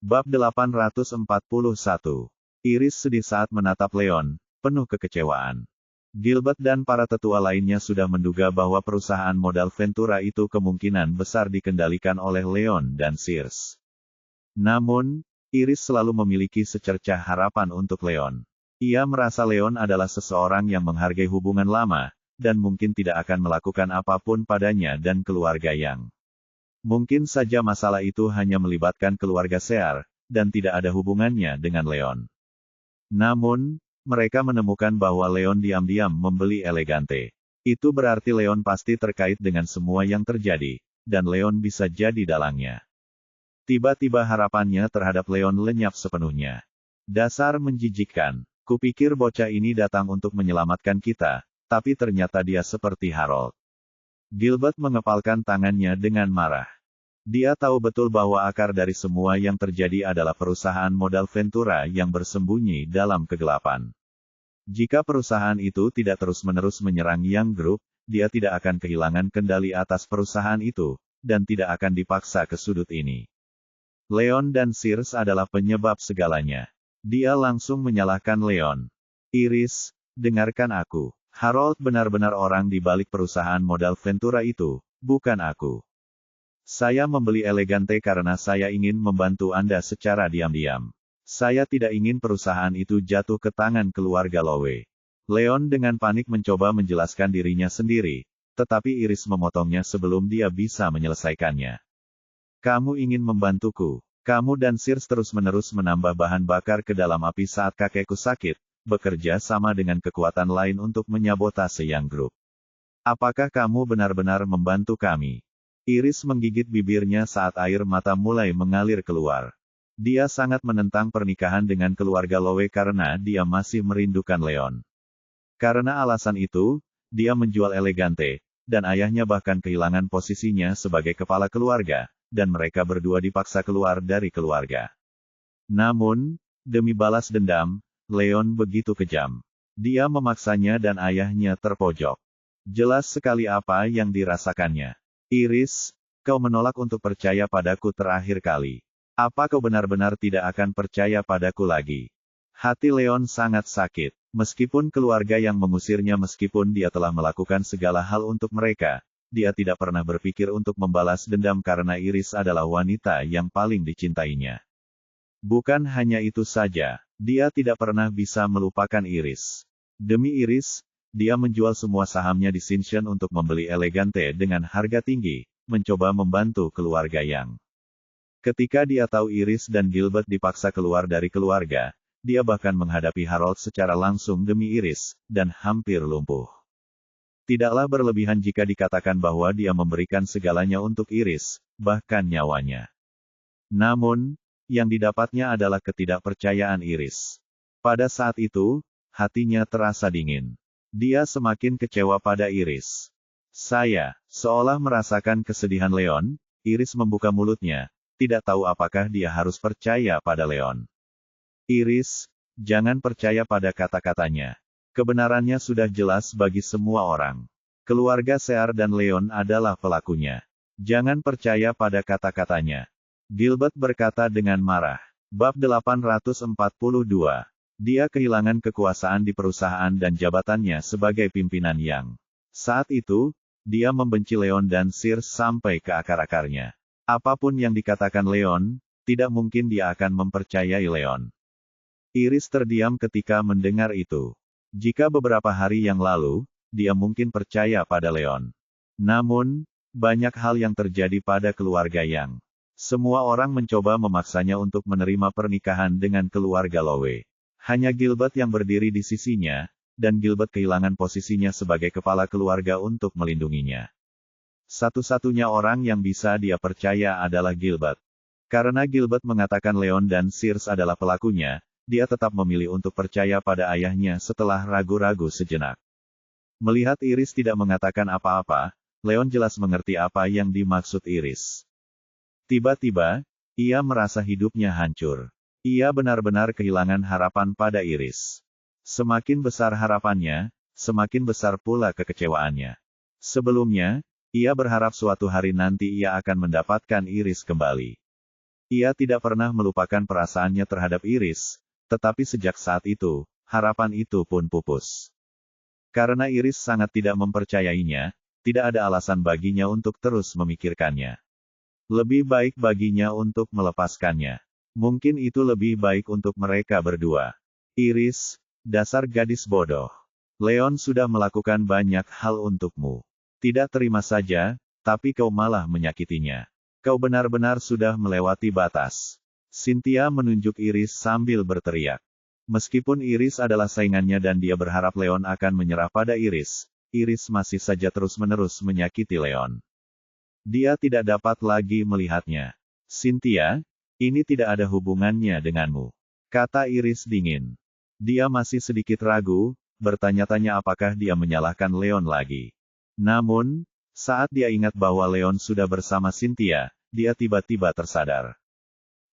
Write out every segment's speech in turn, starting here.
Bab 841. Iris sedih saat menatap Leon, penuh kekecewaan. Gilbert dan para tetua lainnya sudah menduga bahwa perusahaan modal Ventura itu kemungkinan besar dikendalikan oleh Leon dan Sears. Namun, Iris selalu memiliki secercah harapan untuk Leon. Ia merasa Leon adalah seseorang yang menghargai hubungan lama, dan mungkin tidak akan melakukan apapun padanya dan keluarga yang. Mungkin saja masalah itu hanya melibatkan keluarga Sear, dan tidak ada hubungannya dengan Leon. Namun, mereka menemukan bahwa Leon diam-diam membeli Elegante. Itu berarti Leon pasti terkait dengan semua yang terjadi, dan Leon bisa jadi dalangnya. Tiba-tiba harapannya terhadap Leon lenyap sepenuhnya. Dasar menjijikkan. Kupikir bocah ini datang untuk menyelamatkan kita, tapi ternyata dia seperti Harold. Gilbert mengepalkan tangannya dengan marah. Dia tahu betul bahwa akar dari semua yang terjadi adalah perusahaan modal Ventura yang bersembunyi dalam kegelapan. Jika perusahaan itu tidak terus-menerus menyerang Young Group, dia tidak akan kehilangan kendali atas perusahaan itu, dan tidak akan dipaksa ke sudut ini. Leon dan Sears adalah penyebab segalanya. Dia langsung menyalahkan Leon. Iris, dengarkan aku. Harold benar-benar orang di balik perusahaan modal Ventura itu, bukan aku. Saya membeli Elegante karena saya ingin membantu Anda secara diam-diam. Saya tidak ingin perusahaan itu jatuh ke tangan keluarga Lowe. Leon dengan panik mencoba menjelaskan dirinya sendiri, tetapi Iris memotongnya sebelum dia bisa menyelesaikannya. Kamu ingin membantuku. Kamu dan Sears terus-menerus menambah bahan bakar ke dalam api saat kakekku sakit, bekerja sama dengan kekuatan lain untuk menyabotase Young Group. Apakah kamu benar-benar membantu kami? Iris menggigit bibirnya saat air mata mulai mengalir keluar. Dia sangat menentang pernikahan dengan keluarga Lowe karena dia masih merindukan Leon. Karena alasan itu, dia menjual Elegante, dan ayahnya bahkan kehilangan posisinya sebagai kepala keluarga, dan mereka berdua dipaksa keluar dari keluarga. Namun, demi balas dendam, Leon begitu kejam. Dia memaksanya dan ayahnya terpojok. Jelas sekali apa yang dirasakannya. Iris, kau menolak untuk percaya padaku terakhir kali. Apa kau benar-benar tidak akan percaya padaku lagi? Hati Leon sangat sakit. Meskipun keluarga yang mengusirnya meskipun dia telah melakukan segala hal untuk mereka, dia tidak pernah berpikir untuk membalas dendam karena Iris adalah wanita yang paling dicintainya. Bukan hanya itu saja, dia tidak pernah bisa melupakan Iris. Demi Iris, dia menjual semua sahamnya di Sinchen untuk membeli Elegante dengan harga tinggi, mencoba membantu keluarga Yang. Ketika dia tahu Iris dan Gilbert dipaksa keluar dari keluarga, dia bahkan menghadapi Harold secara langsung demi Iris, dan hampir lumpuh. Tidaklah berlebihan jika dikatakan bahwa dia memberikan segalanya untuk Iris, bahkan nyawanya. Namun, yang didapatnya adalah ketidakpercayaan Iris. Pada saat itu, hatinya terasa dingin. Dia semakin kecewa pada Iris. Saya, seolah merasakan kesedihan Leon, Iris membuka mulutnya, tidak tahu apakah dia harus percaya pada Leon. Iris, jangan percaya pada kata-katanya. Kebenarannya sudah jelas bagi semua orang. Keluarga Sear dan Leon adalah pelakunya. Jangan percaya pada kata-katanya. Gilbert berkata dengan marah. Bab 842. Dia kehilangan kekuasaan di perusahaan dan jabatannya sebagai pimpinan Yang. Saat itu, dia membenci Leon dan Sears sampai ke akar-akarnya. Apapun yang dikatakan Leon, tidak mungkin dia akan mempercayai Leon. Iris terdiam ketika mendengar itu. Jika beberapa hari yang lalu, dia mungkin percaya pada Leon. Namun, banyak hal yang terjadi pada keluarga Yang. Semua orang mencoba memaksanya untuk menerima pernikahan dengan keluarga Lowe. Hanya Gilbert yang berdiri di sisinya, dan Gilbert kehilangan posisinya sebagai kepala keluarga untuk melindunginya. Satu-satunya orang yang bisa dia percaya adalah Gilbert. Karena Gilbert mengatakan Leon dan Sears adalah pelakunya, dia tetap memilih untuk percaya pada ayahnya setelah ragu-ragu sejenak. Melihat Iris tidak mengatakan apa-apa, Leon jelas mengerti apa yang dimaksud Iris. Tiba-tiba, ia merasa hidupnya hancur. Ia benar-benar kehilangan harapan pada Iris. Semakin besar harapannya, semakin besar pula kekecewaannya. Sebelumnya, ia berharap suatu hari nanti ia akan mendapatkan Iris kembali. Ia tidak pernah melupakan perasaannya terhadap Iris, tetapi sejak saat itu, harapan itu pun pupus. Karena Iris sangat tidak mempercayainya, tidak ada alasan baginya untuk terus memikirkannya. Lebih baik baginya untuk melepaskannya. Mungkin itu lebih baik untuk mereka berdua. Iris, dasar gadis bodoh. Leon sudah melakukan banyak hal untukmu. Tidak terima saja, tapi kau malah menyakitinya. Kau benar-benar sudah melewati batas. Cynthia menunjuk Iris sambil berteriak. Meskipun Iris adalah saingannya dan dia berharap Leon akan menyerah pada Iris, Iris masih saja terus-menerus menyakiti Leon. Dia tidak dapat lagi melihatnya. Cynthia, ini tidak ada hubungannya denganmu, kata Iris dingin. Dia masih sedikit ragu, bertanya-tanya apakah dia menyalahkan Leon lagi. Namun, saat dia ingat bahwa Leon sudah bersama Cynthia, dia tiba-tiba tersadar.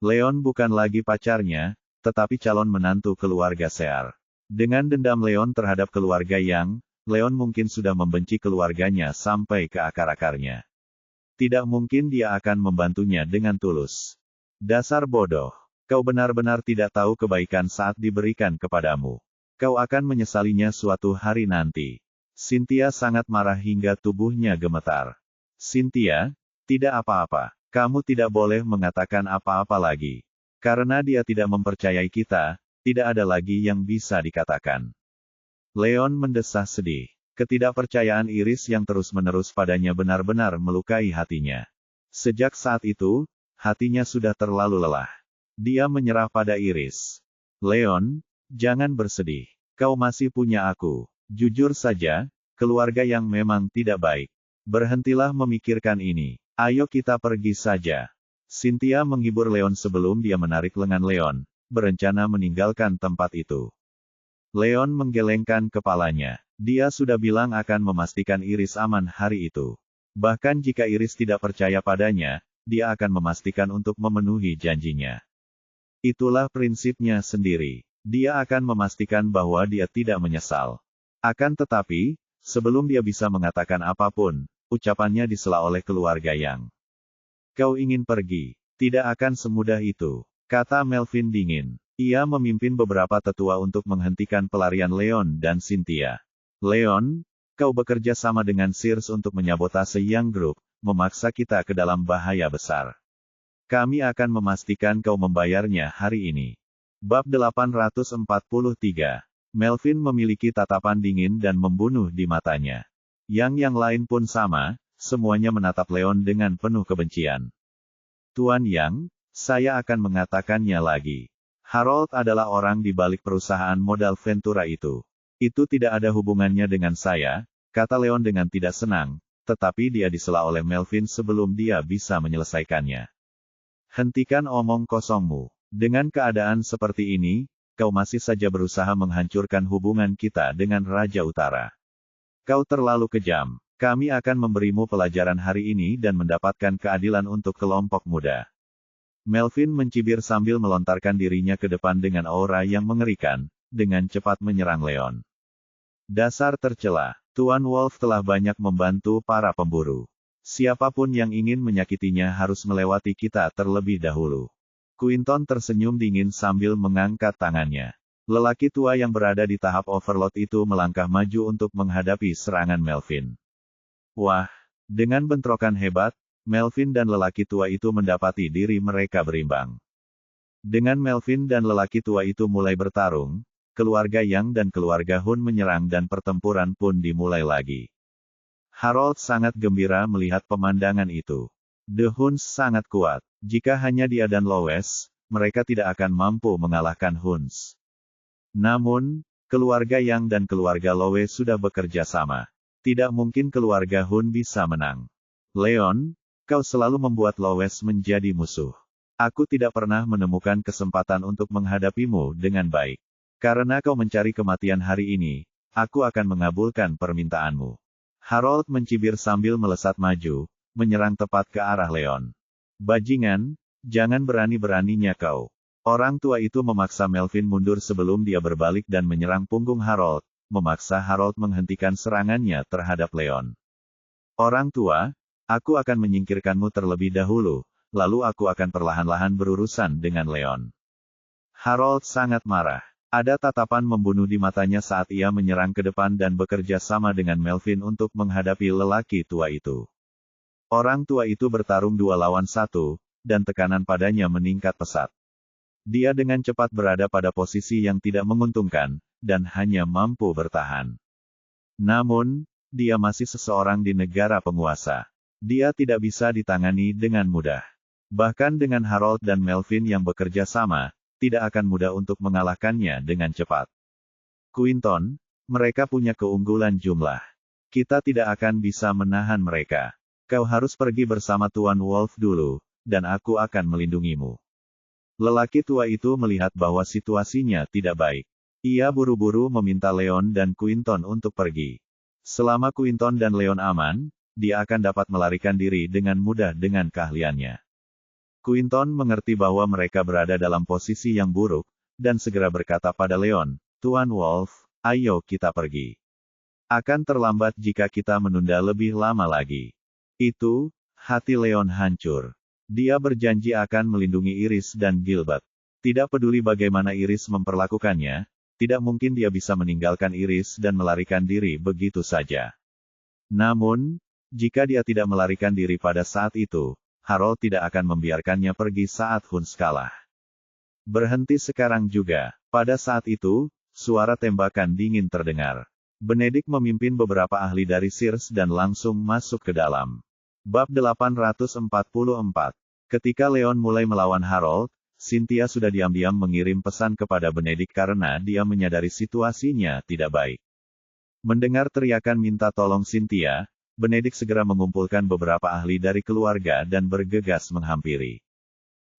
Leon bukan lagi pacarnya, tetapi calon menantu keluarga Sear. Dengan dendam Leon terhadap keluarga Yang, Leon mungkin sudah membenci keluarganya sampai ke akar-akarnya. Tidak mungkin dia akan membantunya dengan tulus. Dasar bodoh. Kau benar-benar tidak tahu kebaikan saat diberikan kepadamu. Kau akan menyesalinya suatu hari nanti. Cynthia sangat marah hingga tubuhnya gemetar. Cynthia, tidak apa-apa. Kamu tidak boleh mengatakan apa-apa lagi. Karena dia tidak mempercayai kita, tidak ada lagi yang bisa dikatakan. Leon mendesah sedih. Ketidakpercayaan Iris yang terus-menerus padanya benar-benar melukai hatinya. Sejak saat itu, hatinya sudah terlalu lelah. Dia menyerah pada Iris. Leon, jangan bersedih. Kau masih punya aku. Jujur saja, keluarga yang memang tidak baik. Berhentilah memikirkan ini. Ayo kita pergi saja. Cynthia menghibur Leon sebelum dia menarik lengan Leon, berencana meninggalkan tempat itu. Leon menggelengkan kepalanya. Dia sudah bilang akan memastikan Iris aman hari itu. Bahkan jika Iris tidak percaya padanya, dia akan memastikan untuk memenuhi janjinya. Itulah prinsipnya sendiri. Dia akan memastikan bahwa dia tidak menyesal. Akan tetapi, sebelum dia bisa mengatakan apapun, ucapannya disela oleh keluarga Yang. Kau ingin pergi? Tidak akan semudah itu, kata Melvin dingin. Ia memimpin beberapa tetua untuk menghentikan pelarian Leon dan Cynthia. Leon, kau bekerja sama dengan Sears untuk menyabotase Yang Group, memaksa kita ke dalam bahaya besar. Kami akan memastikan kau membayarnya hari ini. Bab 843. Melvin memiliki tatapan dingin dan membunuh di matanya. Yang lain pun sama, semuanya menatap Leon dengan penuh kebencian. Tuan Yang, saya akan mengatakannya lagi. Harold adalah orang di balik perusahaan modal Ventura itu. Itu tidak ada hubungannya dengan saya, kata Leon dengan tidak senang, tetapi dia disela oleh Melvin sebelum dia bisa menyelesaikannya. Hentikan omong kosongmu. Dengan keadaan seperti ini, kau masih saja berusaha menghancurkan hubungan kita dengan Raja Utara. Kau terlalu kejam. Kami akan memberimu pelajaran hari ini dan mendapatkan keadilan untuk kelompok muda. Melvin mencibir sambil melontarkan dirinya ke depan dengan aura yang mengerikan, dengan cepat menyerang Leon. Dasar tercela, Tuan Wolf telah banyak membantu para pemburu. Siapapun yang ingin menyakitinya harus melewati kita terlebih dahulu. Quinton tersenyum dingin sambil mengangkat tangannya. Lelaki tua yang berada di tahap overload itu melangkah maju untuk menghadapi serangan Melvin. Wah, dengan bentrokan hebat, Melvin dan lelaki tua itu mendapati diri mereka berimbang. Dengan Melvin dan lelaki tua itu mulai bertarung, keluarga Yang dan keluarga Hun menyerang dan pertempuran pun dimulai lagi. Harold sangat gembira melihat pemandangan itu. The Huns sangat kuat. Jika hanya dia dan Lois, mereka tidak akan mampu mengalahkan Huns. Namun, keluarga Yang dan keluarga Lois sudah bekerja sama. Tidak mungkin keluarga Hun bisa menang. Leon, kau selalu membuat Lois menjadi musuh. Aku tidak pernah menemukan kesempatan untuk menghadapimu dengan baik. Karena kau mencari kematian hari ini, aku akan mengabulkan permintaanmu. Harold mencibir sambil melesat maju, menyerang tepat ke arah Leon. Bajingan, jangan berani-beraninya kau. Orang tua itu memaksa Melvin mundur sebelum dia berbalik dan menyerang punggung Harold, memaksa Harold menghentikan serangannya terhadap Leon. Orang tua, aku akan menyingkirkanmu terlebih dahulu, lalu aku akan perlahan-lahan berurusan dengan Leon. Harold sangat marah. Ada tatapan membunuh di matanya saat ia menyerang ke depan dan bekerja sama dengan Melvin untuk menghadapi lelaki tua itu. Orang tua itu bertarung 2 lawan 1, dan tekanan padanya meningkat pesat. Dia dengan cepat berada pada posisi yang tidak menguntungkan, dan hanya mampu bertahan. Namun, dia masih seseorang di negara penguasa. Dia tidak bisa ditangani dengan mudah. Bahkan dengan Harold dan Melvin yang bekerja sama, tidak akan mudah untuk mengalahkannya dengan cepat. Quinton, mereka punya keunggulan jumlah. Kita tidak akan bisa menahan mereka. Kau harus pergi bersama Tuan Wolf dulu, dan aku akan melindungimu. Lelaki tua itu melihat bahwa situasinya tidak baik. Ia buru-buru meminta Leon dan Quinton untuk pergi. Selama Quinton dan Leon aman, dia akan dapat melarikan diri dengan mudah dengan keahliannya. Quinton mengerti bahwa mereka berada dalam posisi yang buruk, dan segera berkata pada Leon, "Tuan Wolf, ayo kita pergi. Akan terlambat jika kita menunda lebih lama lagi." Hati Leon hancur. Dia berjanji akan melindungi Iris dan Gilbert. Tidak peduli bagaimana Iris memperlakukannya, tidak mungkin dia bisa meninggalkan Iris dan melarikan diri begitu saja. Namun, jika dia tidak melarikan diri pada saat itu, Harold tidak akan membiarkannya pergi saat Huns kalah. Berhenti sekarang juga. Pada saat itu, suara tembakan dingin terdengar. Benedict memimpin beberapa ahli dari Sears dan langsung masuk ke dalam. Bab 844. Ketika Leon mulai melawan Harold, Cynthia sudah diam-diam mengirim pesan kepada Benedict karena dia menyadari situasinya tidak baik. Mendengar teriakan minta tolong Cynthia, Benedict segera mengumpulkan beberapa ahli dari keluarga dan bergegas menghampiri.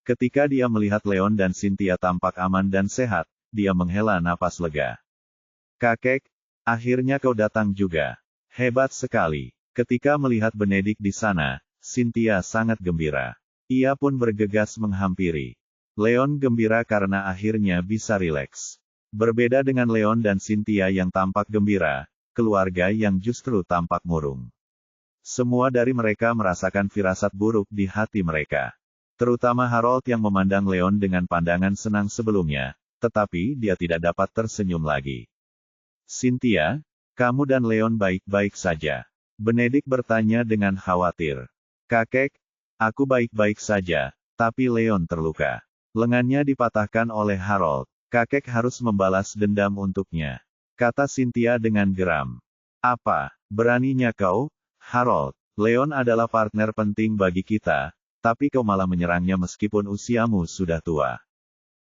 Ketika dia melihat Leon dan Cynthia tampak aman dan sehat, dia menghela napas lega. "Kakek, akhirnya kau datang juga. Hebat sekali." Ketika melihat Benedict di sana, Cynthia sangat gembira. Ia pun bergegas menghampiri. Leon gembira karena akhirnya bisa rileks. Berbeda dengan Leon dan Cynthia yang tampak gembira, keluarga yang justru tampak murung. Semua dari mereka merasakan firasat buruk di hati mereka. Terutama Harold yang memandang Leon dengan pandangan senang sebelumnya, tetapi dia tidak dapat tersenyum lagi. "Cynthia, kamu dan Leon baik-baik saja?" Benedict bertanya dengan khawatir. "Kakek, aku baik-baik saja, tapi Leon terluka. Lengannya dipatahkan oleh Harold. Kakek harus membalas dendam untuknya," kata Cynthia dengan geram. "Apa, beraninya kau, Harold? Leon adalah partner penting bagi kita, tapi kau malah menyerangnya meskipun usiamu sudah tua.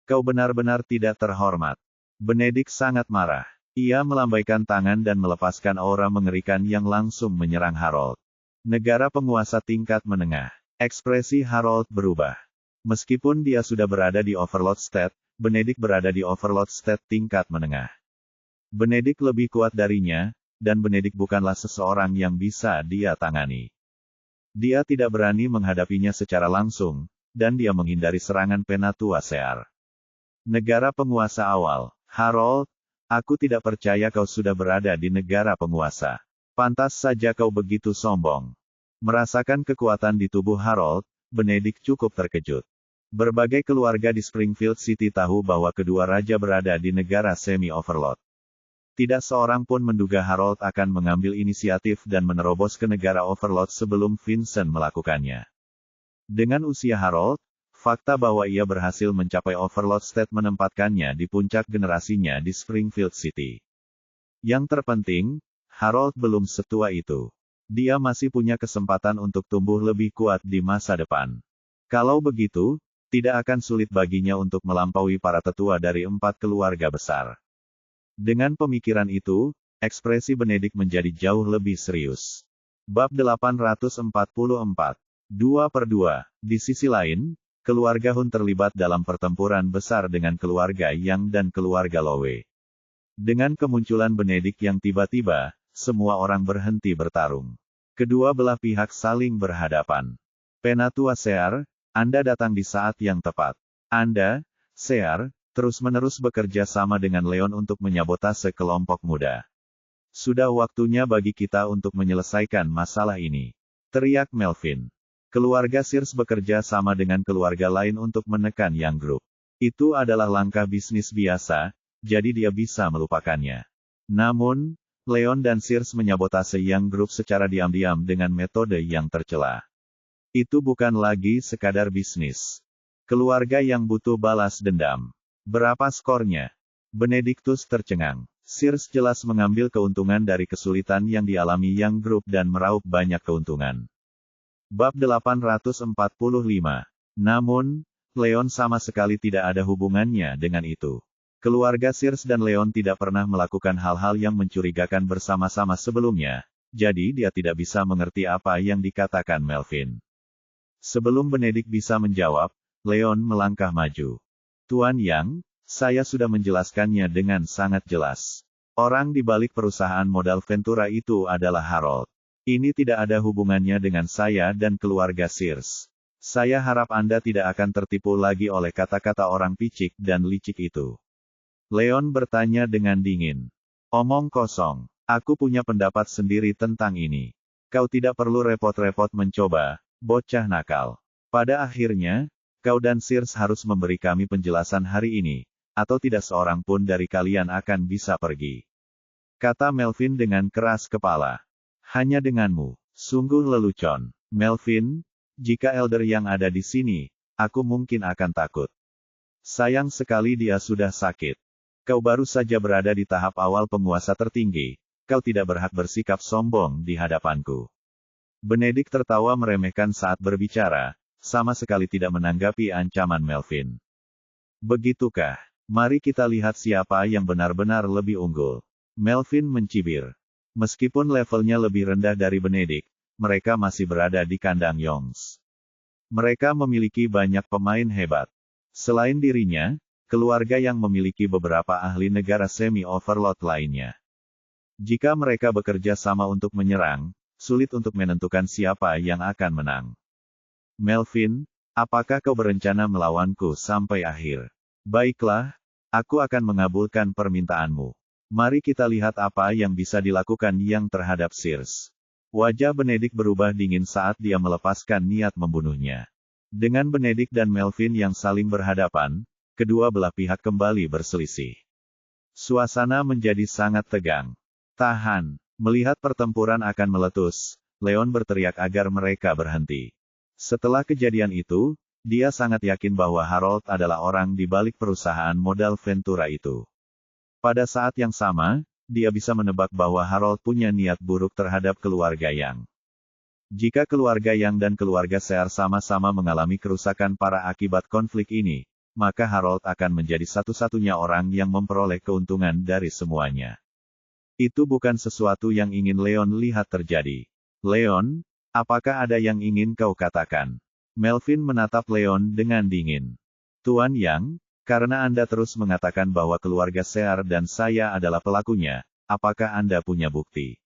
Kau benar-benar tidak terhormat." Benedict sangat marah. Ia melambaikan tangan dan melepaskan aura mengerikan yang langsung menyerang Harold. Negara penguasa tingkat menengah. Ekspresi Harold berubah. Meskipun dia sudah berada di Overlord State, Benedict berada di Overlord State tingkat menengah. Benedict lebih kuat darinya, dan Benedict bukanlah seseorang yang bisa dia tangani. Dia tidak berani menghadapinya secara langsung, dan dia menghindari serangan Penatua Sear. Negara penguasa awal. "Harold, aku tidak percaya kau sudah berada di negara penguasa. Pantas saja kau begitu sombong." Merasakan kekuatan di tubuh Harold, Benedict cukup terkejut. Berbagai keluarga di Springfield City tahu bahwa kedua raja berada di negara semi-overlord. Tidak seorang pun menduga Harold akan mengambil inisiatif dan menerobos ke negara overlord sebelum Vincent melakukannya. Dengan usia Harold, fakta bahwa ia berhasil mencapai Overlord State menempatkannya di puncak generasinya di Springfield City. Yang terpenting, Harold belum setua itu. Dia masih punya kesempatan untuk tumbuh lebih kuat di masa depan. Kalau begitu, tidak akan sulit baginya untuk melampaui para tetua dari 4 keluarga besar. Dengan pemikiran itu, ekspresi Benedict menjadi jauh lebih serius. Bab 844. 2/2. Di sisi lain, keluarga Hun terlibat dalam pertempuran besar dengan keluarga Yang dan keluarga Lowe. Dengan kemunculan Benedict yang tiba-tiba, semua orang berhenti bertarung. Kedua belah pihak saling berhadapan. "Penatua Sear, Anda datang di saat yang tepat. Anda, Sear, terus-menerus bekerja sama dengan Leon untuk menyabotase kelompok muda. Sudah waktunya bagi kita untuk menyelesaikan masalah ini," teriak Melvin. Keluarga Sears bekerja sama dengan keluarga lain untuk menekan Young Group. Itu adalah langkah bisnis biasa, jadi dia bisa melupakannya. Namun, Leon dan Sears menyabotase Young Group secara diam-diam dengan metode yang tercela. Itu bukan lagi sekadar bisnis. Keluarga yang butuh balas dendam. Berapa skornya? Benedictus tercengang. Sears jelas mengambil keuntungan dari kesulitan yang dialami Young Group dan meraup banyak keuntungan. Bab 845. Namun, Leon sama sekali tidak ada hubungannya dengan itu. Keluarga Sears dan Leon tidak pernah melakukan hal-hal yang mencurigakan bersama-sama sebelumnya, jadi dia tidak bisa mengerti apa yang dikatakan Melvin. Sebelum Benedict bisa menjawab, Leon melangkah maju. Tuan Yang, saya sudah menjelaskannya dengan sangat jelas. Orang di balik perusahaan modal Ventura itu adalah Harold. Ini tidak ada hubungannya dengan saya dan keluarga Sears. Saya harap Anda tidak akan tertipu lagi oleh kata-kata orang picik dan licik itu. Leon bertanya dengan dingin. Omong kosong. Aku punya pendapat sendiri tentang ini. Kau tidak perlu repot-repot mencoba, bocah nakal. Pada akhirnya, kau dan Sears harus memberi kami penjelasan hari ini, atau tidak seorang pun dari kalian akan bisa pergi. Kata Melvin dengan keras kepala. Hanya denganmu. Sungguh lelucon. Melvin, jika Elder yang ada di sini, aku mungkin akan takut. Sayang sekali dia sudah sakit. Kau baru saja berada di tahap awal penguasa tertinggi, kau tidak berhak bersikap sombong di hadapanku. Benedict tertawa meremehkan saat berbicara, sama sekali tidak menanggapi ancaman Melvin. Begitukah? Mari kita lihat siapa yang benar-benar lebih unggul. Melvin mencibir. Meskipun levelnya lebih rendah dari Benedict, mereka masih berada di kandang Yongs. Mereka memiliki banyak pemain hebat. Selain dirinya, keluarga yang memiliki beberapa ahli negara semi-overlord lainnya. Jika mereka bekerja sama untuk menyerang, sulit untuk menentukan siapa yang akan menang. Melvin, apakah kau berencana melawanku sampai akhir? Baiklah, aku akan mengabulkan permintaanmu. Mari kita lihat apa yang bisa dilakukan yang terhadap Sears. Wajah Benedict berubah dingin saat dia melepaskan niat membunuhnya. Dengan Benedict dan Melvin yang saling berhadapan, kedua belah pihak kembali berselisih. Suasana menjadi sangat tegang. Tahan, melihat pertempuran akan meletus, Leon berteriak agar mereka berhenti. Setelah kejadian itu, dia sangat yakin bahwa Harold adalah orang di balik perusahaan modal Ventura itu. Pada saat yang sama, dia bisa menebak bahwa Harold punya niat buruk terhadap keluarga Yang. Jika keluarga Yang dan keluarga Sears sama-sama mengalami kerusakan parah akibat konflik ini, maka Harold akan menjadi satu-satunya orang yang memperoleh keuntungan dari semuanya. Itu bukan sesuatu yang ingin Leon lihat terjadi. Leon, apakah ada yang ingin kau katakan? Melvin menatap Leon dengan dingin. Tuan Yang, karena Anda terus mengatakan bahwa keluarga Sears dan saya adalah pelakunya, apakah Anda punya bukti?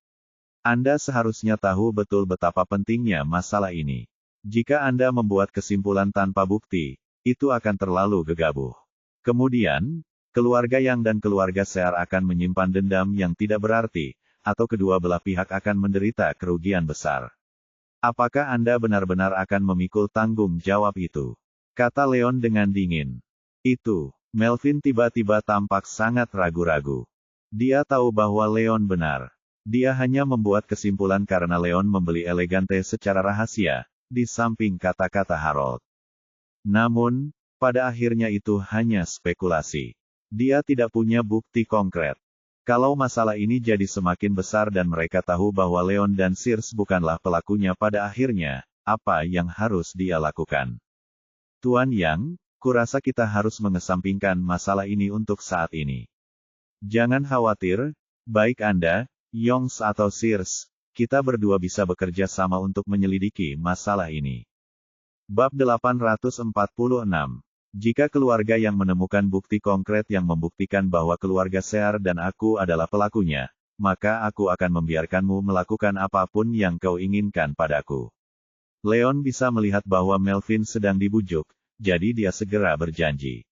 Anda seharusnya tahu betul betapa pentingnya masalah ini. Jika Anda membuat kesimpulan tanpa bukti, itu akan terlalu gegabah. Kemudian, keluarga Yang dan keluarga Sears akan menyimpan dendam yang tidak berarti, atau kedua belah pihak akan menderita kerugian besar. Apakah Anda benar-benar akan memikul tanggung jawab itu? Kata Leon dengan dingin. Itu, Melvin tiba-tiba tampak sangat ragu-ragu. Dia tahu bahwa Leon benar. Dia hanya membuat kesimpulan karena Leon membeli Elegante secara rahasia, di samping kata-kata Harold. Namun, pada akhirnya itu hanya spekulasi. Dia tidak punya bukti konkret. Kalau masalah ini jadi semakin besar dan mereka tahu bahwa Leon dan Sears bukanlah pelakunya pada akhirnya, apa yang harus dia lakukan? Tuan Yang, kurasa kita harus mengesampingkan masalah ini untuk saat ini. Jangan khawatir, baik Anda, Yongs atau Sears, kita berdua bisa bekerja sama untuk menyelidiki masalah ini. Bab 846. Jika keluarga yang menemukan bukti konkret yang membuktikan bahwa keluarga Sears dan aku adalah pelakunya, maka aku akan membiarkanmu melakukan apapun yang kau inginkan padaku. Leon bisa melihat bahwa Melvin sedang dibujuk, jadi dia segera berjanji.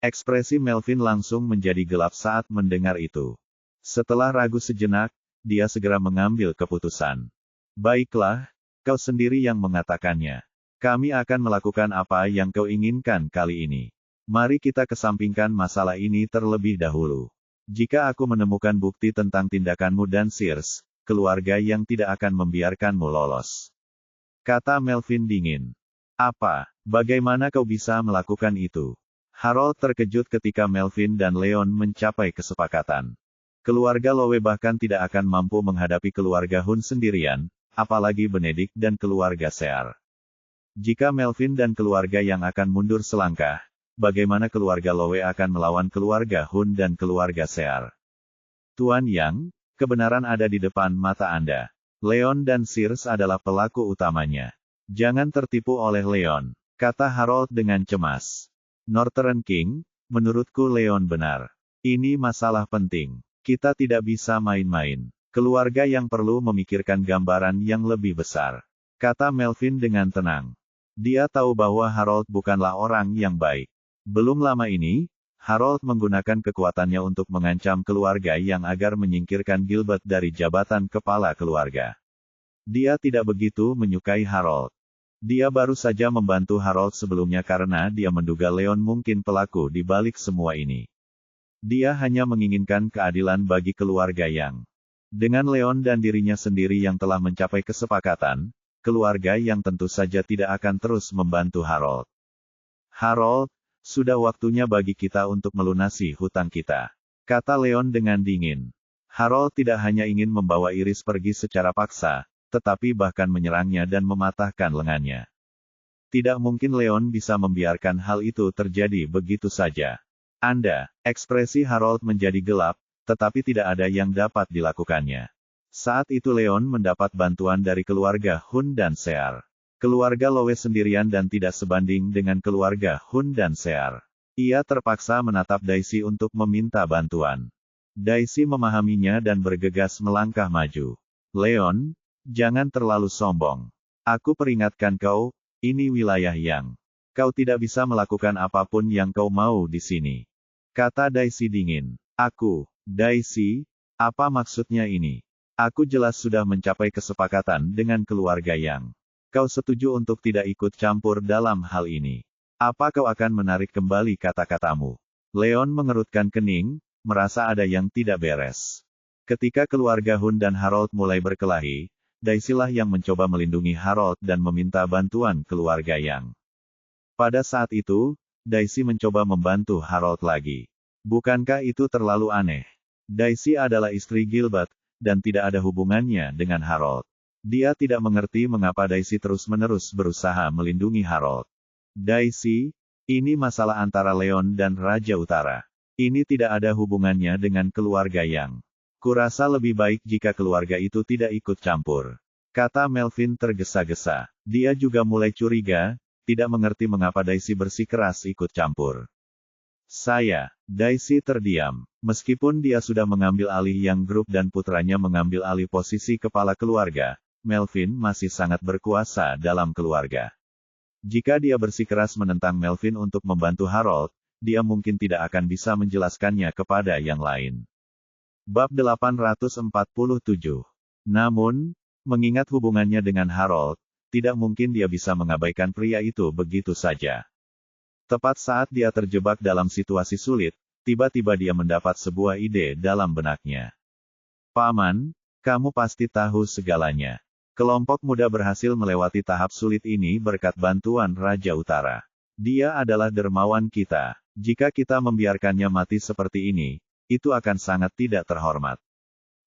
Ekspresi Melvin langsung menjadi gelap saat mendengar itu. Setelah ragu sejenak, dia segera mengambil keputusan. Baiklah, Kau sendiri yang mengatakannya. Kami akan melakukan apa yang kau inginkan kali ini. Mari kita kesampingkan masalah ini terlebih dahulu. Jika aku menemukan bukti tentang tindakanmu dan Sears, keluarga yang tidak akan membiarkanmu lolos. Kata Melvin dingin. Apa? Bagaimana kau bisa melakukan itu? Harold terkejut ketika Melvin dan Leon mencapai kesepakatan. Keluarga Lowe bahkan tidak akan mampu menghadapi keluarga Hun sendirian, apalagi Benedict dan keluarga Sear. Jika Melvin dan keluarga yang akan mundur selangkah, bagaimana keluarga Lowe akan melawan keluarga Hun dan keluarga Sear? Tuan Yang, kebenaran ada di depan mata Anda. Leon dan Sears adalah pelaku utamanya. Jangan tertipu oleh Leon, kata Harold dengan cemas. Northern King, menurutku Leon benar. Ini masalah penting. Kita tidak bisa main-main. Keluarga yang perlu memikirkan gambaran yang lebih besar. Kata Melvin dengan tenang. Dia tahu bahwa Harold bukanlah orang yang baik. Belum lama ini, Harold menggunakan kekuatannya untuk mengancam keluarga yang agar menyingkirkan Gilbert dari jabatan kepala keluarga. Dia tidak begitu menyukai Harold. Dia baru saja membantu Harold sebelumnya karena dia menduga Leon mungkin pelaku di balik semua ini. Dia hanya menginginkan keadilan bagi keluarga yang. Dengan Leon dan dirinya sendiri yang telah mencapai kesepakatan, keluarga yang tentu saja tidak akan terus membantu Harold. Harold, sudah waktunya bagi kita untuk melunasi hutang kita. Kata Leon dengan dingin. Harold tidak hanya ingin membawa Iris pergi secara paksa, tetapi bahkan menyerangnya dan mematahkan lengannya. Tidak mungkin Leon bisa membiarkan hal itu terjadi begitu saja. Ekspresi Harold menjadi gelap, tetapi tidak ada yang dapat dilakukannya. Saat itu Leon mendapat bantuan dari keluarga Hun dan Sear. Keluarga Lowe sendirian dan tidak sebanding dengan keluarga Hun dan Sear. Ia terpaksa menatap Daisy untuk meminta bantuan. Daisy memahaminya dan bergegas melangkah maju. Leon, jangan terlalu sombong. Aku peringatkan kau, ini wilayah yang. Kau tidak bisa melakukan apapun yang kau mau di sini. Kata Daisy dingin. Daisy, apa maksudnya ini? Aku jelas sudah mencapai kesepakatan dengan keluarga yang. Kau setuju untuk tidak ikut campur dalam hal ini. Apa kau akan menarik kembali kata-katamu? Leon mengerutkan kening, merasa ada yang tidak beres. Ketika keluarga Hun dan Harold mulai berkelahi, Daisy lah yang mencoba melindungi Harold dan meminta bantuan keluarga yang. Pada saat itu, Daisy mencoba membantu Harold lagi. Bukankah itu terlalu aneh? Daisy adalah istri Gilbert, dan tidak ada hubungannya dengan Harold. Dia tidak mengerti mengapa Daisy terus-menerus berusaha melindungi Harold. Daisy, ini masalah antara Leon dan Raja Utara. Ini tidak ada hubungannya dengan keluarga yang. Kurasa lebih baik jika keluarga itu tidak ikut campur. Kata Melvin tergesa-gesa. Dia juga mulai curiga, tidak mengerti mengapa Daisy bersikeras ikut campur. Daisy terdiam. Meskipun dia sudah mengambil alih yang grup dan putranya mengambil alih posisi kepala keluarga, Melvin masih sangat berkuasa dalam keluarga. Jika dia bersikeras menentang Melvin untuk membantu Harold, dia mungkin tidak akan bisa menjelaskannya kepada yang lain. Bab 847. Namun, mengingat hubungannya dengan Harold, tidak mungkin dia bisa mengabaikan pria itu begitu saja. Tepat saat dia terjebak dalam situasi sulit, tiba-tiba dia mendapat sebuah ide dalam benaknya. Paman, kamu pasti tahu segalanya. Kelompok muda berhasil melewati tahap sulit ini berkat bantuan Raja Utara. Dia adalah dermawan kita. Jika kita membiarkannya mati seperti ini, itu akan sangat tidak terhormat.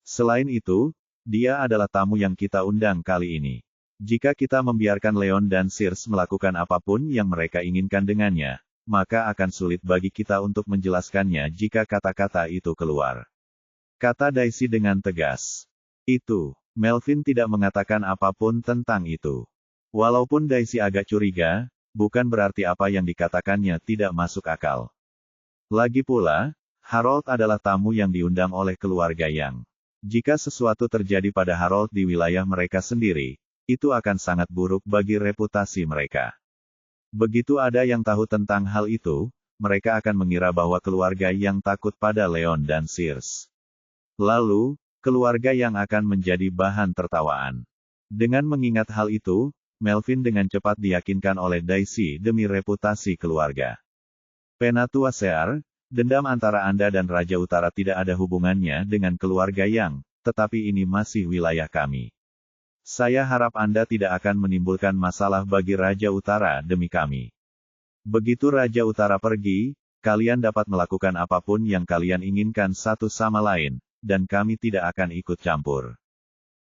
Selain itu, dia adalah tamu yang kita undang kali ini. Jika kita membiarkan Leon dan Sears melakukan apapun yang mereka inginkan dengannya, maka akan sulit bagi kita untuk menjelaskannya jika kata-kata itu keluar. Kata Daisy dengan tegas. Melvin tidak mengatakan apapun tentang itu. Walaupun Daisy agak curiga, bukan berarti apa yang dikatakannya tidak masuk akal. Lagi pula, Harold adalah tamu yang diundang oleh keluarga yang. Jika sesuatu terjadi pada Harold di wilayah mereka sendiri, itu akan sangat buruk bagi reputasi mereka. Begitu ada yang tahu tentang hal itu, mereka akan mengira bahwa keluarga yang takut pada Leon dan Sears. Lalu, keluarga yang akan menjadi bahan tertawaan. Dengan mengingat hal itu, Melvin dengan cepat diyakinkan oleh Daisy demi reputasi keluarga. Penatua Sear, dendam antara Anda dan Raja Utara tidak ada hubungannya dengan keluarga Yang, tetapi ini masih wilayah kami. Saya harap Anda tidak akan menimbulkan masalah bagi Raja Utara demi kami. Begitu Raja Utara pergi, kalian dapat melakukan apapun yang kalian inginkan satu sama lain, dan kami tidak akan ikut campur.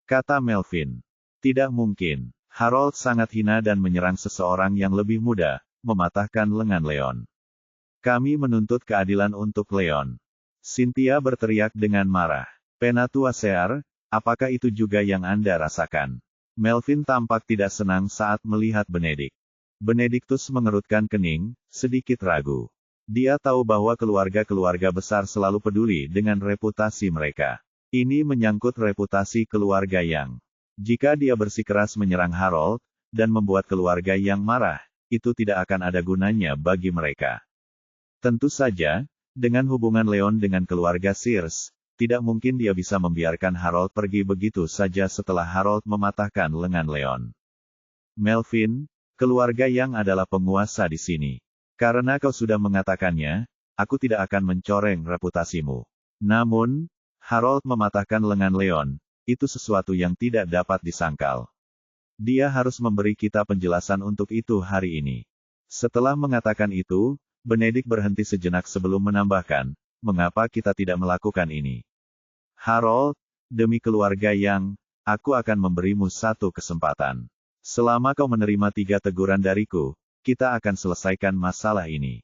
Kata Melvin. Tidak mungkin. Harold sangat hina dan menyerang seseorang yang lebih muda, mematahkan lengan Leon. Kami menuntut keadilan untuk Leon. Cynthia berteriak dengan marah. Penatua Sear, apakah itu juga yang Anda rasakan? Melvin tampak tidak senang saat melihat Benedict. Benedictus mengerutkan kening, sedikit ragu. Dia tahu bahwa keluarga-keluarga besar selalu peduli dengan reputasi mereka. Ini menyangkut reputasi keluarga Yang. Jika dia bersikeras menyerang Harold, dan membuat keluarga Yang marah, itu tidak akan ada gunanya bagi mereka. Tentu saja, dengan hubungan Leon dengan keluarga Sears, tidak mungkin dia bisa membiarkan Harold pergi begitu saja setelah Harold mematahkan lengan Leon. Melvin, keluarga Yang adalah penguasa di sini. Karena kau sudah mengatakannya, aku tidak akan mencoreng reputasimu. Namun, Harold mematahkan lengan Leon, itu sesuatu yang tidak dapat disangkal. Dia harus memberi kita penjelasan untuk itu hari ini. Setelah mengatakan itu, Benedict berhenti sejenak sebelum menambahkan, mengapa kita tidak melakukan ini? Harold, demi keluarga Yang, aku akan memberimu satu kesempatan. Selama kau menerima 3 teguran dariku, kita akan selesaikan masalah ini.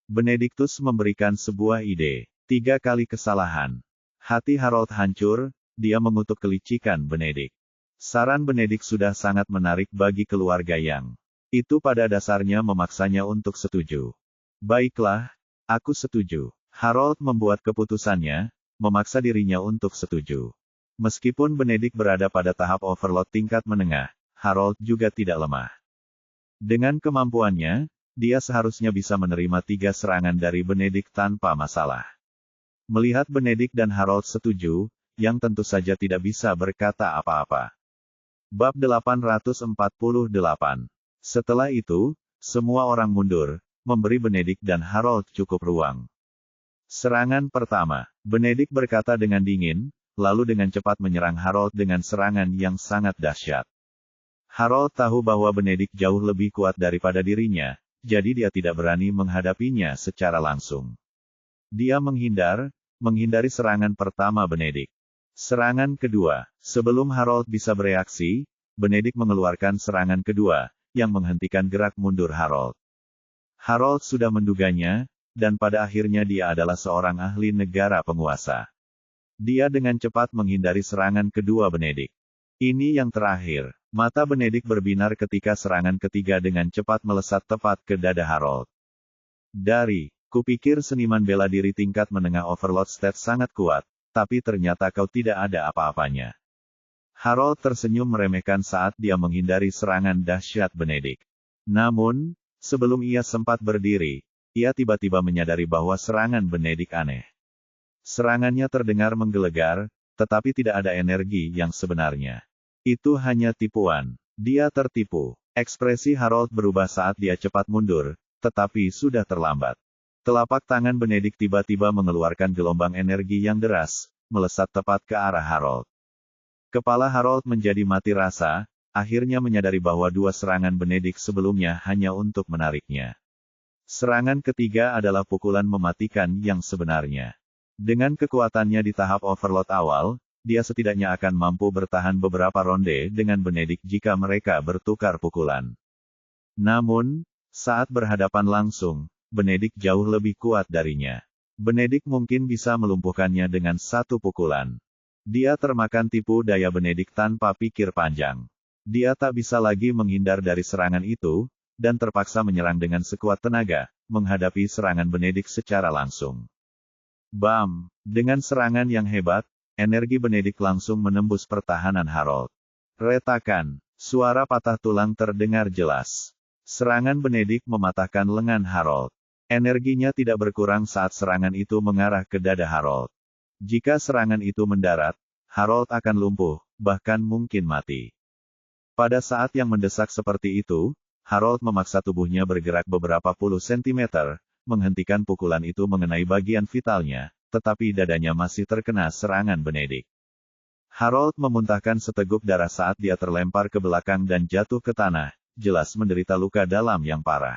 Benedictus memberikan sebuah ide. 3 kali kesalahan. Hati Harold hancur, dia mengutuk kelicikan Benedict. Saran Benedict sudah sangat menarik bagi keluarga Yang. Itu pada dasarnya memaksanya untuk setuju. Baiklah, aku setuju. Harold membuat keputusannya, memaksa dirinya untuk setuju. Meskipun Benedict berada pada tahap overload tingkat menengah, Harold juga tidak lemah. Dengan kemampuannya, dia seharusnya bisa menerima 3 serangan dari Benedict tanpa masalah. Melihat Benedict dan Harold setuju, Yang tentu saja tidak bisa berkata apa-apa. Bab 848. Setelah itu, semua orang mundur, memberi Benedict dan Harold cukup ruang. Serangan pertama, Benedict berkata dengan dingin, lalu dengan cepat menyerang Harold dengan serangan yang sangat dahsyat. Harold tahu bahwa Benedict jauh lebih kuat daripada dirinya, jadi dia tidak berani menghadapinya secara langsung. Dia menghindari serangan pertama Benedict. Serangan kedua, sebelum Harold bisa bereaksi, Benedict mengeluarkan serangan kedua, yang menghentikan gerak mundur Harold. Harold sudah menduganya, dan pada akhirnya dia adalah seorang ahli negara penguasa. Dia dengan cepat menghindari serangan kedua Benedict. Ini yang terakhir. Mata Benedict berbinar ketika serangan ketiga dengan cepat melesat tepat ke dada Harold. Kupikir seniman bela diri tingkat menengah overload stat sangat kuat, tapi ternyata kau tidak ada apa-apanya. Harold tersenyum meremehkan saat dia menghindari serangan dahsyat Benedict. Namun, sebelum ia sempat berdiri, ia tiba-tiba menyadari bahwa serangan Benedict aneh. Serangannya terdengar menggelegar, tetapi tidak ada energi yang sebenarnya. Itu hanya tipuan. Dia tertipu. Ekspresi Harold berubah saat dia cepat mundur, tetapi sudah terlambat. Telapak tangan Benedict tiba-tiba mengeluarkan gelombang energi yang deras, melesat tepat ke arah Harold. Kepala Harold menjadi mati rasa, akhirnya menyadari bahwa 2 serangan Benedict sebelumnya hanya untuk menariknya. Serangan ketiga adalah pukulan mematikan yang sebenarnya. Dengan kekuatannya di tahap overload awal, dia setidaknya akan mampu bertahan beberapa ronde dengan Benedict jika mereka bertukar pukulan. Namun, saat berhadapan langsung, Benedict jauh lebih kuat darinya. Benedict mungkin bisa melumpuhkannya dengan 1 pukulan. Dia termakan tipu daya Benedict tanpa pikir panjang. Dia tak bisa lagi menghindar dari serangan itu, dan terpaksa menyerang dengan sekuat tenaga, menghadapi serangan Benedict secara langsung. Bam! Dengan serangan yang hebat, energi Benedict langsung menembus pertahanan Harold. Retakan, suara patah tulang terdengar jelas. Serangan Benedict mematahkan lengan Harold. Energinya tidak berkurang saat serangan itu mengarah ke dada Harold. Jika serangan itu mendarat, Harold akan lumpuh, bahkan mungkin mati. Pada saat yang mendesak seperti itu, Harold memaksa tubuhnya bergerak beberapa puluh sentimeter, menghentikan pukulan itu mengenai bagian vitalnya, tetapi dadanya masih terkena serangan Benedict. Harold memuntahkan seteguk darah saat dia terlempar ke belakang dan jatuh ke tanah, jelas menderita luka dalam yang parah.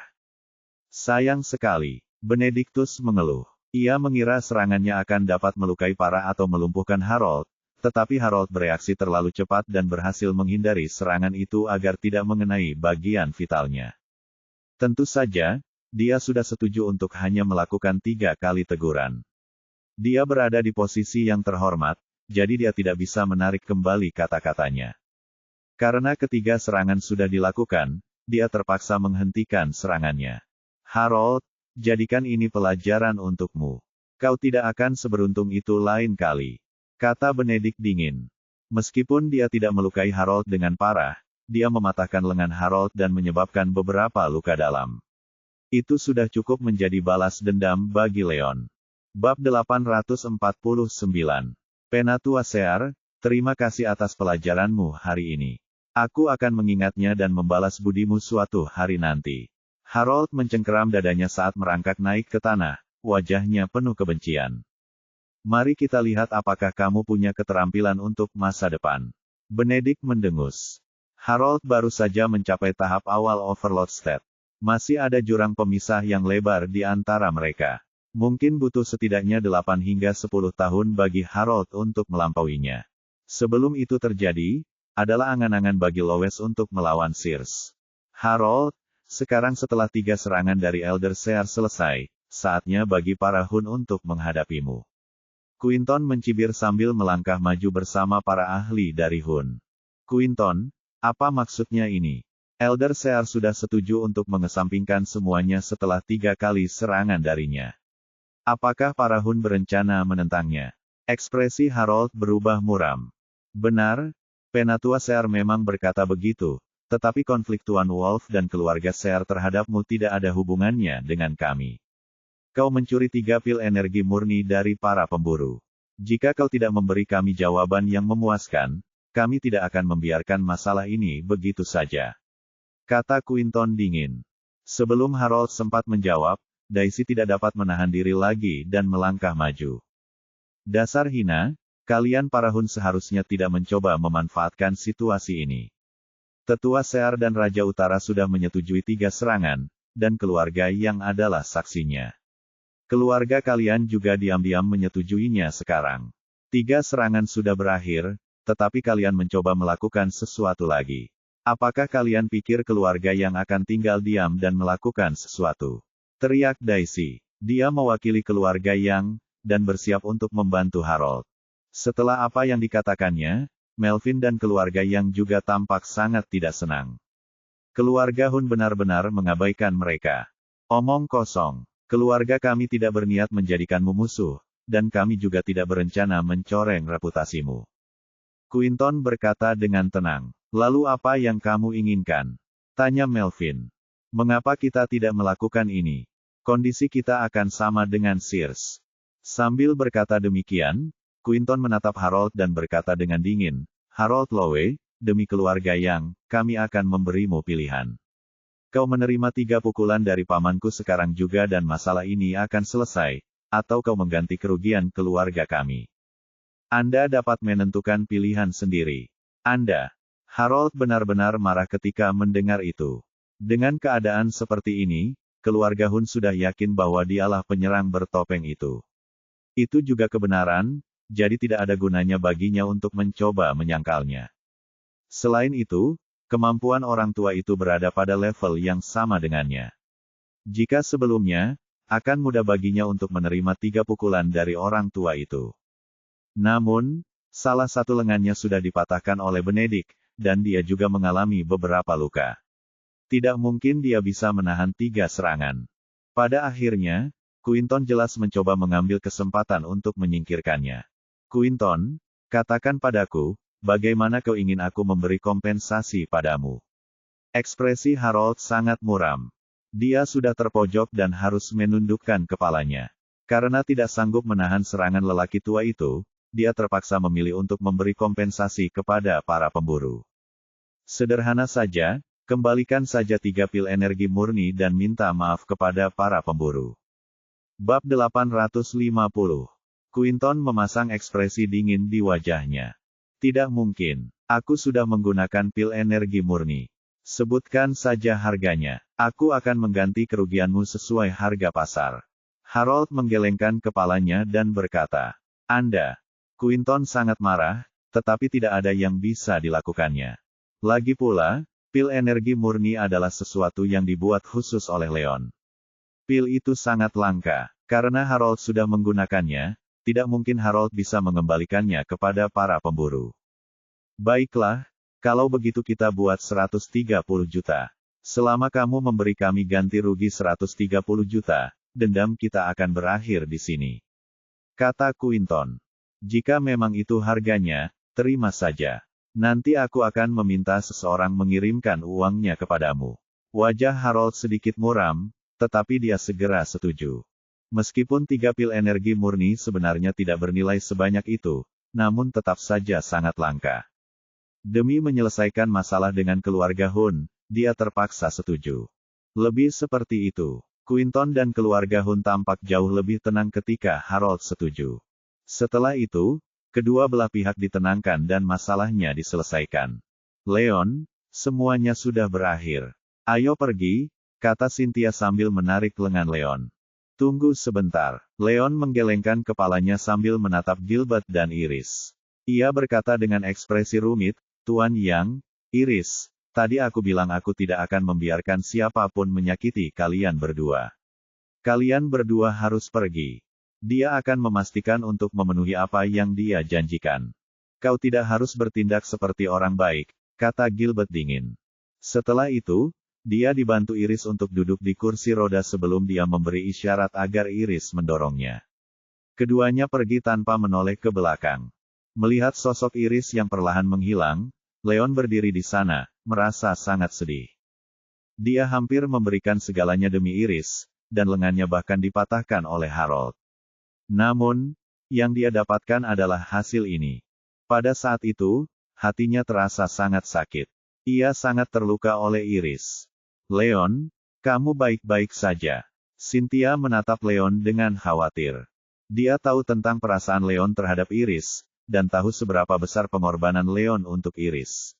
Sayang sekali, Benedictus mengeluh. Ia mengira serangannya akan dapat melukai parah atau melumpuhkan Harold, tetapi Harold bereaksi terlalu cepat dan berhasil menghindari serangan itu agar tidak mengenai bagian vitalnya. Tentu saja, dia sudah setuju untuk hanya melakukan 3 kali teguran. Dia berada di posisi yang terhormat, jadi dia tidak bisa menarik kembali kata-katanya. Karena ketiga serangan sudah dilakukan, dia terpaksa menghentikan serangannya. Harold, jadikan ini pelajaran untukmu. Kau tidak akan seberuntung itu lain kali, kata Benedict dingin. Meskipun dia tidak melukai Harold dengan parah, dia mematahkan lengan Harold dan menyebabkan beberapa luka dalam. Itu sudah cukup menjadi balas dendam bagi Leon. Bab 849. Penatuasear, terima kasih atas pelajaranmu hari ini. Aku akan mengingatnya dan membalas budimu suatu hari nanti. Harold mencengkeram dadanya saat merangkak naik ke tanah, wajahnya penuh kebencian. Mari kita lihat apakah kamu punya keterampilan untuk masa depan. Benedict mendengus. Harold baru saja mencapai tahap awal Overlord State. Masih ada jurang pemisah yang lebar di antara mereka. Mungkin butuh setidaknya 8 hingga 10 tahun bagi Harold untuk melampauinya. Sebelum itu terjadi, adalah angan-angan bagi Lowes untuk melawan Sears. Harold, sekarang setelah 3 serangan dari Elder Sear selesai, saatnya bagi para Hun untuk menghadapimu. Quinton mencibir sambil melangkah maju bersama para ahli dari Hun. Quinton, apa maksudnya ini? Elder Sear sudah setuju untuk mengesampingkan semuanya setelah 3 kali serangan darinya. Apakah para Hun berencana menentangnya? Ekspresi Harold berubah muram. Benar, Penatua Sear memang berkata begitu, tetapi konflik Tuan Wolf dan keluarga Sear terhadapmu tidak ada hubungannya dengan kami. Kau mencuri 3 pil energi murni dari para pemburu. Jika kau tidak memberi kami jawaban yang memuaskan, kami tidak akan membiarkan masalah ini begitu saja, kata Quinton dingin. Sebelum Harold sempat menjawab, Daisy tidak dapat menahan diri lagi dan melangkah maju. Dasar hina, kalian para Hun seharusnya tidak mencoba memanfaatkan situasi ini. Tetua Sear dan Raja Utara sudah menyetujui 3 serangan, dan keluarga yang adalah saksinya. Keluarga kalian juga diam-diam menyetujuinya sekarang. 3 serangan sudah berakhir, tetapi kalian mencoba melakukan sesuatu lagi. Apakah kalian pikir keluarga yang akan tinggal diam dan melakukan sesuatu? Teriak Daisy. Dia mewakili keluarga yang, dan bersiap untuk membantu Harold. Setelah apa yang dikatakannya, Melvin dan keluarga yang juga tampak sangat tidak senang. Keluarga Hun benar-benar mengabaikan mereka. Omong kosong. Keluarga kami tidak berniat menjadikanmu musuh, dan kami juga tidak berencana mencoreng reputasimu. Quinton berkata dengan tenang. Lalu apa yang kamu inginkan? Tanya Melvin. Mengapa kita tidak melakukan ini? Kondisi kita akan sama dengan Sears. Sambil berkata demikian, Quinton menatap Harold dan berkata dengan dingin, Harold Lowe, demi keluarga yang, kami akan memberimu pilihan. Kau menerima 3 pukulan dari pamanku sekarang juga dan masalah ini akan selesai, atau kau mengganti kerugian keluarga kami. Anda dapat menentukan pilihan sendiri. Anda. Harold benar-benar marah ketika mendengar itu. Dengan keadaan seperti ini, keluarga Hun sudah yakin bahwa dialah penyerang bertopeng itu. Itu juga kebenaran, jadi tidak ada gunanya baginya untuk mencoba menyangkalnya. Selain itu, kemampuan orang tua itu berada pada level yang sama dengannya. Jika sebelumnya, akan mudah baginya untuk menerima 3 pukulan dari orang tua itu. Namun, salah satu lengannya sudah dipatahkan oleh Benedict, dan dia juga mengalami beberapa luka. Tidak mungkin dia bisa menahan 3 serangan. Pada akhirnya, Quinton jelas mencoba mengambil kesempatan untuk menyingkirkannya. Quinton, katakan padaku, bagaimana kau ingin aku memberi kompensasi padamu? Ekspresi Harold sangat muram. Dia sudah terpojok dan harus menundukkan kepalanya. Karena tidak sanggup menahan serangan lelaki tua itu, dia terpaksa memilih untuk memberi kompensasi kepada para pemburu. Sederhana saja, kembalikan saja 3 pil energi murni dan minta maaf kepada para pemburu. Bab 850. Quinton memasang ekspresi dingin di wajahnya. Tidak mungkin. Aku sudah menggunakan pil energi murni. Sebutkan saja harganya. Aku akan mengganti kerugianmu sesuai harga pasar. Harold menggelengkan kepalanya dan berkata, Anda. Quinton sangat marah, tetapi tidak ada yang bisa dilakukannya. Lagi pula, pil energi murni adalah sesuatu yang dibuat khusus oleh Leon. Pil itu sangat langka. Karena Harold sudah menggunakannya, tidak mungkin Harold bisa mengembalikannya kepada para pemburu. Baiklah, kalau begitu kita buat 130 juta. Selama kamu memberi kami ganti rugi 130 juta, dendam kita akan berakhir di sini. Kata Quinton. Jika memang itu harganya, terima saja. Nanti aku akan meminta seseorang mengirimkan uangnya kepadamu. Wajah Harold sedikit muram, tetapi dia segera setuju. Meskipun 3 pil energi murni sebenarnya tidak bernilai sebanyak itu, namun tetap saja sangat langka. Demi menyelesaikan masalah dengan keluarga Hun, dia terpaksa setuju. Lebih seperti itu, Quinton dan keluarga Hun tampak jauh lebih tenang ketika Harold setuju. Setelah itu, kedua belah pihak ditenangkan dan masalahnya diselesaikan. Leon, semuanya sudah berakhir. Ayo pergi, kata Cynthia sambil menarik lengan Leon. Tunggu sebentar. Leon menggelengkan kepalanya sambil menatap Gilbert dan Iris. Ia berkata dengan ekspresi rumit, Tuan Yang, Iris, tadi aku bilang aku tidak akan membiarkan siapapun menyakiti kalian berdua. Kalian berdua harus pergi. Dia akan memastikan untuk memenuhi apa yang dia janjikan. Kau tidak harus bertindak seperti orang baik, kata Gilbert dingin. Setelah itu, dia dibantu Iris untuk duduk di kursi roda sebelum dia memberi isyarat agar Iris mendorongnya. Keduanya pergi tanpa menoleh ke belakang. Melihat sosok Iris yang perlahan menghilang, Leon berdiri di sana, merasa sangat sedih. Dia hampir memberikan segalanya demi Iris, dan lengannya bahkan dipatahkan oleh Harold. Namun, yang dia dapatkan adalah hasil ini. Pada saat itu, hatinya terasa sangat sakit. Ia sangat terluka oleh Iris. Leon, kamu baik-baik saja. Cynthia menatap Leon dengan khawatir. Dia tahu tentang perasaan Leon terhadap Iris, dan tahu seberapa besar pengorbanan Leon untuk Iris.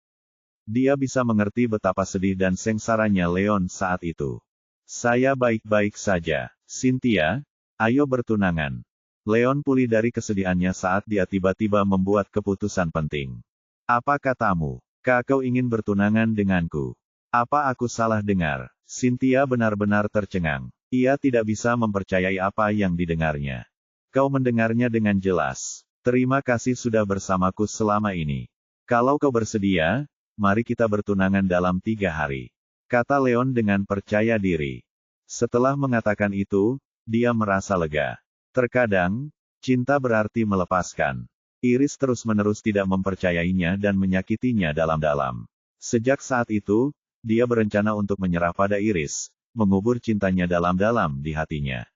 Dia bisa mengerti betapa sedih dan sengsaranya Leon saat itu. Saya baik-baik saja, Cynthia, ayo bertunangan. Leon pulih dari kesedihannya saat dia tiba-tiba membuat keputusan penting. Apa katamu? Kau ingin bertunangan denganku? Apa aku salah dengar? Cynthia benar-benar tercengang. Ia tidak bisa mempercayai apa yang didengarnya. Kau mendengarnya dengan jelas. Terima kasih sudah bersamaku selama ini. Kalau kau bersedia, mari kita bertunangan dalam 3 hari. Kata Leon dengan percaya diri. Setelah mengatakan itu, dia merasa lega. Terkadang, cinta berarti melepaskan. Iris terus-menerus tidak mempercayainya dan menyakitinya dalam-dalam. Sejak saat itu, dia berencana untuk menyerah pada Iris, mengubur cintanya dalam-dalam di hatinya.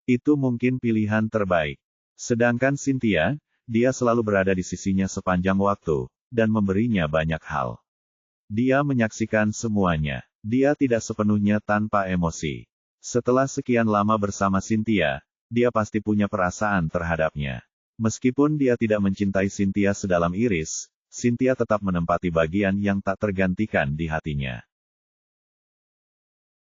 Itu mungkin pilihan terbaik. Sedangkan Cynthia, dia selalu berada di sisinya sepanjang waktu, dan memberinya banyak hal. Dia menyaksikan semuanya. Dia tidak sepenuhnya tanpa emosi. Setelah sekian lama bersama Cynthia, dia pasti punya perasaan terhadapnya. Meskipun dia tidak mencintai Cynthia sedalam Iris, Cynthia tetap menempati bagian yang tak tergantikan di hatinya.